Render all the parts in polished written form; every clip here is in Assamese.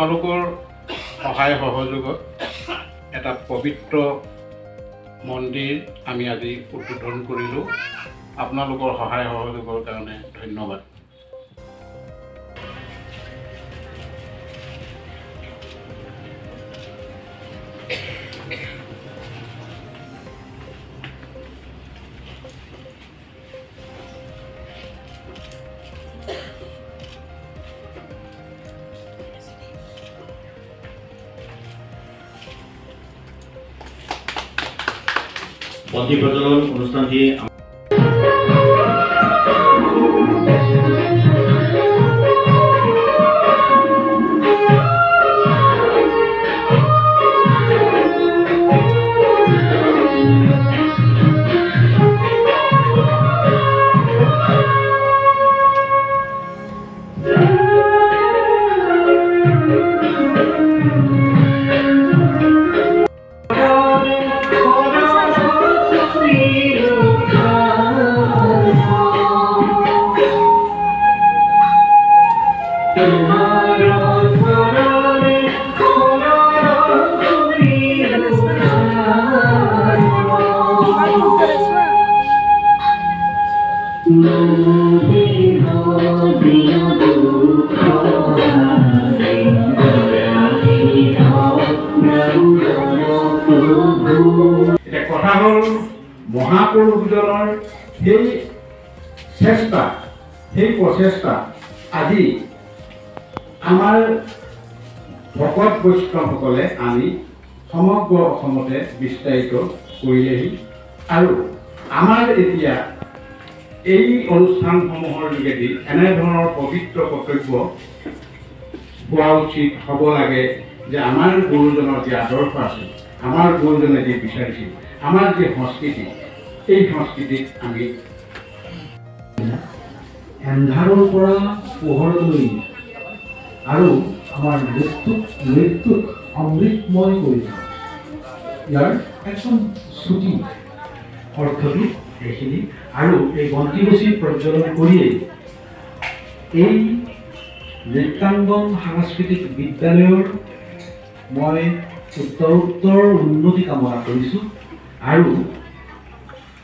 আপোনালোকৰ সহায় সহযোগত এটা পবিত্ৰ মন্দিৰ আমি আজি উদ্বোধন কৰিলোঁ। আপোনালোকৰ সহায় সহযোগৰ কাৰণে ধন্যবাদ। বন্তি প্ৰজ্বলন অনুষ্ঠানটি কথা হ'ল মহাপুৰুষজনৰ সেই চেষ্টা, সেই প্ৰচেষ্টা আজি আমাৰ ভকত বৈষ্ণৱসকলে আনি সমগ্ৰ অসমতে বিস্তাৰিত কৰিলেহি। আৰু আমাৰ এতিয়া এই অনুষ্ঠানসমূহৰ যোগেদি এনেধৰণৰ পবিত্ৰ কৰ্তব্য হোৱা উচিত হ'ব লাগে যে আমাৰ গুৰুজনৰ যি আদৰ্শ আছিল, আমাৰ গুৰুজনে যি বিচাৰিছিল, আমাৰ যি সংস্কৃতি, এই সংস্কৃতিক আমি এন্ধাৰৰ পৰা পোহৰলৈ আৰু আমাৰ মৃত্যুক অমৃতময় কৰি ইয়াৰ একদম চুটি অৰ্থটো এইখিনি। আৰু এই বন্তিগছি প্ৰজ্বলন কৰিয়েই এই নৃত্যাংগন সাংস্কৃতিক বিদ্যালয়ৰ মই উত্তৰোত্তৰ উন্নতি কামনা কৰিছোঁ আৰু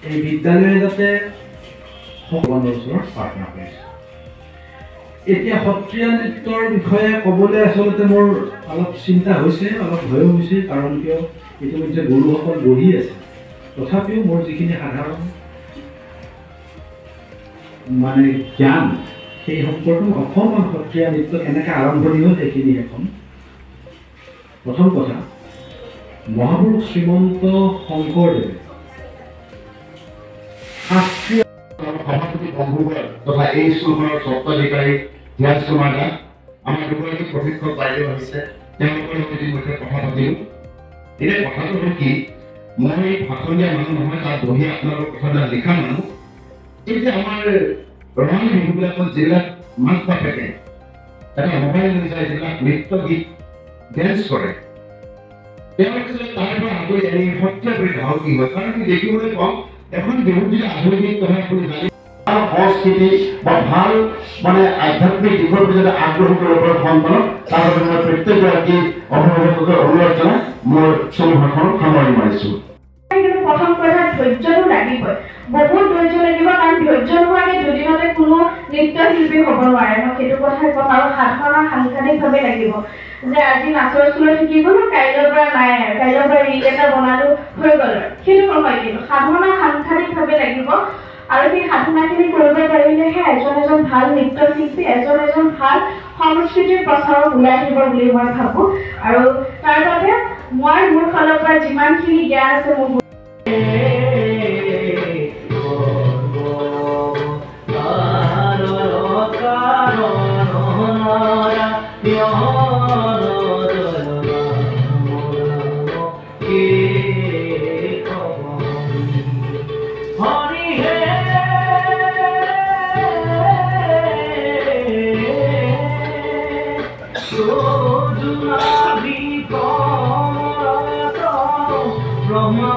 এই বিদ্যালয়ে যাতে ভগৱানৰ ওচৰত প্ৰাৰ্থনা কৰিছোঁ। এতিয়া সত্ৰীয়া নৃত্যৰ বিষয়ে ক'বলৈ আচলতে মোৰ অলপ চিন্তা হৈছে, অলপ ভয়ো হৈছে, কাৰণ কিয় ইতিমধ্যে গুৰুসকল বহি আছে। তথাপিও মোৰ যিখিনি সাধাৰণ জ্ঞান সেই সম্পৰ্কে অসমত সত্ৰীয়া নৃত্য কেনেকৈ আৰম্ভণি হ'ল সেইখিনি এখন। প্ৰথম কথা, মহাপুৰুষ শ্ৰীমন্ত শংকৰদেৱে শাস্ত্ৰীয় সভাপতি বন্ধুবৰ্গ তথা এই স্কুলখনৰ স্বত্বাধিকাৰী ধ্যান কুমাৰ দাস, আমাৰ দুগৰাকী প্ৰশিক্ষক বাইদেউ আহিছে, তেওঁলোকৰ লগত ইতিমধ্যে কথা পাতিলোঁ। এতিয়া কথাটো হ'ল কি, মই ভাষণ দিয়া মানুহ নহয়, তাত বহি আপোনালোকৰ কথাবিলাক লিখা মানুহ। এই যে আমাৰ ৰঙালী বিহুবিলাকত যিবিলাক মাক বাপেকে এটা মোবাইল লৈ যায়, যিবিলাক নৃত্য গীত ডেন্স কৰে, তেওঁলোকে যদি তাৰ পৰা আঁতৰি আনি সত্ৰীয়া কৰি ধাও কি হয়। কাৰণ আমি দেখিবলৈ পাওঁ এখন বিহুত যদি আধুনিক হয়, আপুনি জানে সংস্কৃতি বা ভাল আধ্যাত্মিক দিশৰ প্ৰতি যদি আগ্ৰহ কৰিব পাৰে সন্তানক, তাৰ বাবে মই প্ৰত্যেকগৰাকী অভিভাৱকৰ অনুৰোধ জনাই মোৰ চমু ভাষণ সামৰণি মাৰিছোঁ। প্ৰথম কথা ধৈৰ্যটো লাগিবই, বহুত ধৈৰ্য লাগিব, কাৰণ ধৈৰ্য নোহোৱাকে দুদিনতে কোনো নৃত্যশিল্পী হ'ব নোৱাৰে। মই সেইটো কথাই ক'ম। আৰু সাধনা সাংঘাতিকভাৱে লাগিব, যে আজি নাচৰ স্কুলত শিকি গ'লো, কাইলৈৰ পৰা নাই আৰু কাইলৈৰ পৰা ৰীল এটা বনালো হৈ গ'ল আৰু সেইটো নহয়। কিন্তু সাধনা সাংঘাতিকভাৱে লাগিব, আৰু সেই সাধনাখিনি কৰিব পাৰিলেহে এজন ভাল নৃত্যশিল্পী, এজন ভাল সংস্কৃতিৰ প্ৰচাৰক ওলাই আহিব বুলি মই ভাবোঁ। আৰু তাৰ বাবে মই মোৰ ফালৰ পৰা যিমানখিনি জ্ঞান আছে মোৰ ব্ৰহ্মা